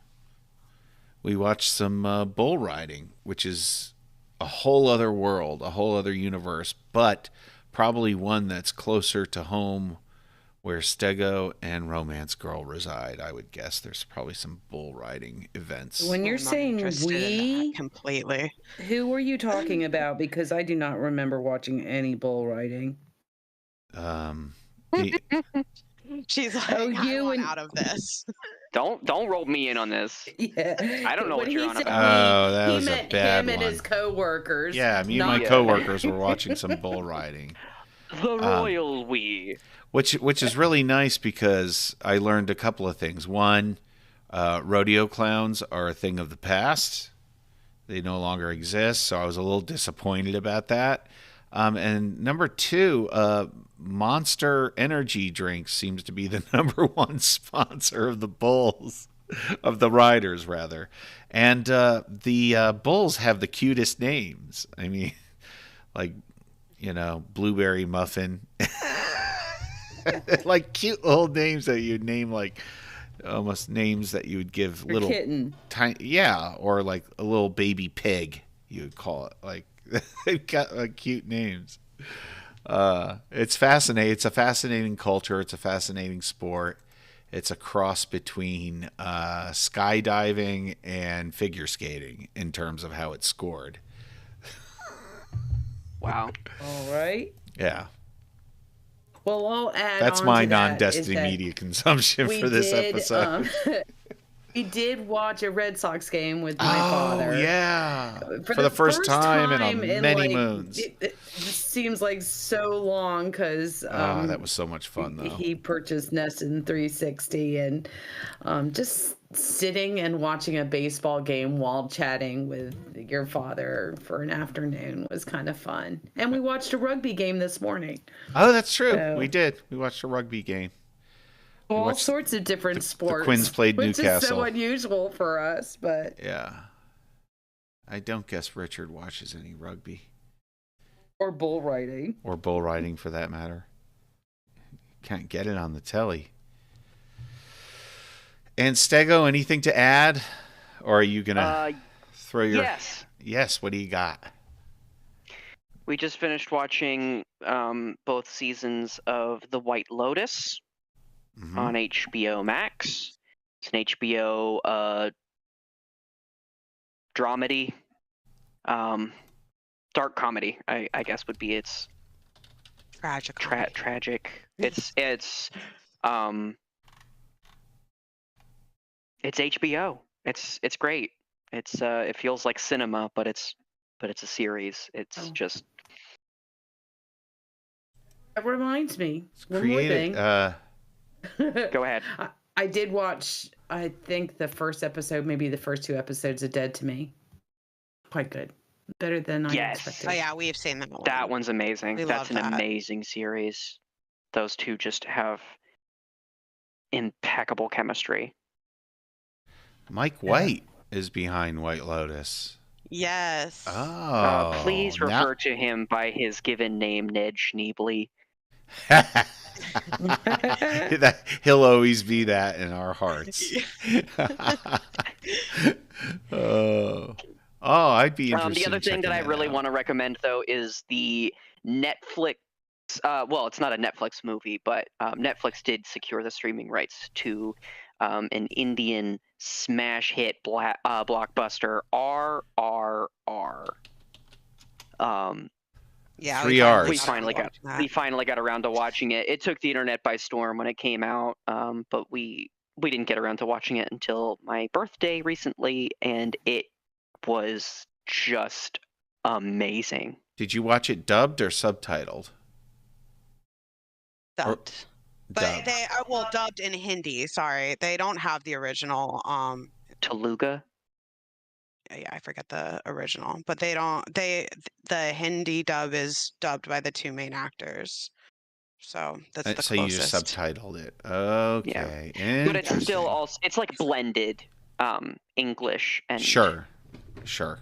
We watched some bull riding, which is a whole other world, a whole other universe, but probably one that's closer to home where Stego and RomanceGirl reside. I would guess there's probably some bull riding events. when you're I'm not saying interested in we, that completely. who were you talking about? Because I do not remember watching any bull riding. She's like, Oh, I you want and- out of this. Don't rope me in on this. Yeah, I don't know When what you're he on said about. Oh, that he was a meant bad him and one. his co-workers. Yeah, me and my not- coworkers were watching some bull riding. The royal we. Which is really nice because I learned a couple of things. One, rodeo clowns are a thing of the past. They no longer exist, so I was a little disappointed about that. And number two, Monster Energy Drink seems to be the number one sponsor of the bulls, of the riders, rather. And the bulls have the cutest names. I mean, like, you know, Blueberry Muffin. Like cute little names that you'd name, like almost names that you would give Or little kitten. tiny, yeah, or like a little baby pig, you would call it. Like they've got like cute names. It's fascinating. It's a fascinating culture. It's a fascinating sport. It's a cross between skydiving and figure skating in terms of how it's scored. Wow. All right. Yeah. Well, I'll add. That's on my to that non-Destiny is that media consumption we for this did, episode. We did watch a Red Sox game with my Oh, father. yeah. For the first time in many moons. It seems like so long because That was so much fun, though. he purchased Nesson 360 and just sitting and watching a baseball game while chatting with your father for an afternoon was kind of fun. And we watched a rugby game this morning. Oh, that's true. So- We did. We watched a rugby game. All watched sorts of different sports. The Quins played which Newcastle. Which is so unusual for us, but... Yeah. I don't guess Richard watches any rugby. Or bull riding. Or bull riding, for that matter. Can't get it on the telly. And Stego, anything to add? Or are you going to throw your... Yes, what do you got? We just finished watching both seasons of The White Lotus on HBO Max. It's an HBO dramedy, dark comedy, I guess would be its Tragic. tragic. It's HBO. It's great. It feels like cinema, but it's a series. It's just. That reminds me. One more Created, thing. Go ahead. I did watch, I think, the first episode, maybe the first 2 episodes of Dead to Me. Quite good. Better than I expected. Oh, yeah, we have seen that one. That one's amazing. That's an that. amazing series. Those two just have impeccable chemistry. Mike White is behind White Lotus. Yes. Oh. Please refer to him by his given name, Ned Schneebly. He'll always be that in our hearts. I'd be interested. The other thing that I really want to recommend, though, is the Netflix. Well, it's not a Netflix movie, but Netflix did secure the streaming rights to an Indian smash hit blockbuster, RRR. Yeah, 3 R's. We finally got around to watching it. It took the internet by storm when it came out, but we didn't get around to watching it until my birthday recently, and it was just amazing. Did you watch it dubbed or subtitled? Dubbed. But Dubbed. they are dubbed in Hindi. Sorry, they don't have the original. Telugu. Yeah, I forget the original, but they don't. The Hindi dub is dubbed by the 2 main actors. So that's the closest. So you just subtitled it. Okay. Yeah. But it's still it's like blended English and Sure.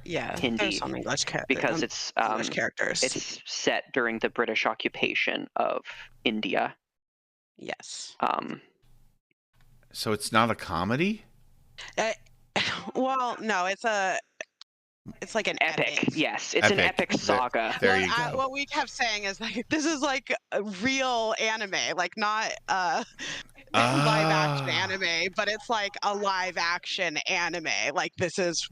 Yeah, Hindi, there's some English because it's English characters. It's set during the British occupation of India. Yes. So it's not a comedy? Well, no, it's like an epic. Yes, it's an epic saga. There you go. What we kept saying is like this is like a real anime, like not live action anime, but it's like a live action anime. Like this is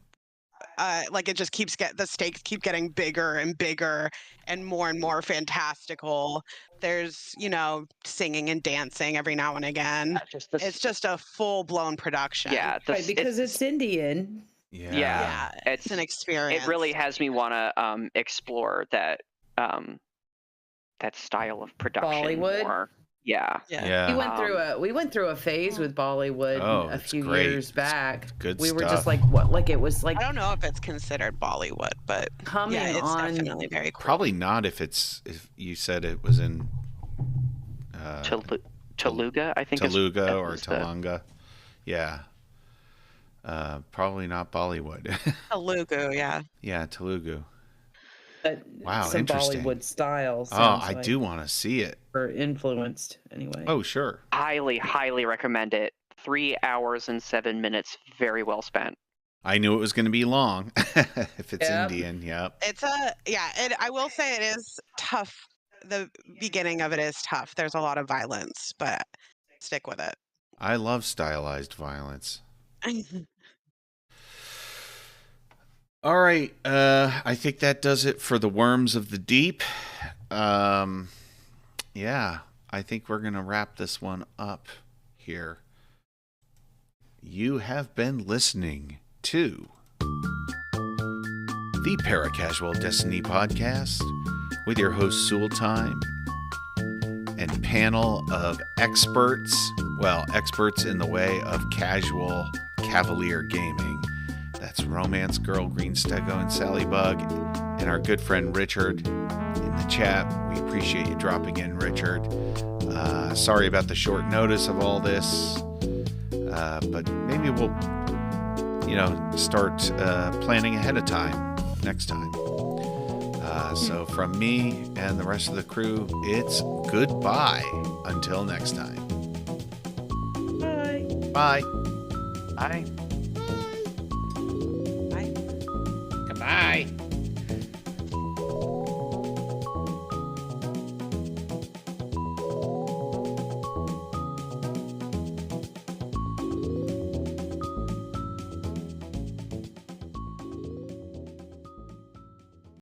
like it just the stakes keep getting bigger and bigger and more fantastical. There's, singing and dancing every now and again. It's just a full-blown production. Yeah, because it's Indian. Yeah, it's an experience. It really has me want to explore that style of production Bollywood more. Yeah. We went through a phase with Bollywood a few years back. Good we stuff. were just like, what? Like it was like, I don't know if it's considered Bollywood, but it's definitely very cool. Probably not if you said it was in Telugu, I think. Telugu or Telanga. Yeah. Probably not Bollywood. Telugu, yeah. Yeah, Telugu. But wow, some interesting. Bollywood style. I do want to see it. Or influenced, anyway. Oh, sure. Highly, highly recommend it. 3 hours and 7 minutes, very well spent. I knew it was going to be long if it's Indian. Yep. It's I will say it is tough. The beginning of it is tough. There's a lot of violence, but stick with it. I love stylized violence. All right. I think that does it for the Worms of the Deep. Yeah, I think we're going to wrap this one up here. You have been listening to the Paracasual Destiny Podcast with your host Sooltime and panel of experts, well, experts in the way of casual cavalier gaming. That's RomanceGirl, Greenstego, and Salliebug, and our good friend Richard in the chat. We appreciate you dropping in, Richard. Sorry about the short notice of all this, but maybe we'll, start planning ahead of time next time. So from me and the rest of the crew, it's goodbye until next time. Bye. Bye. Bye.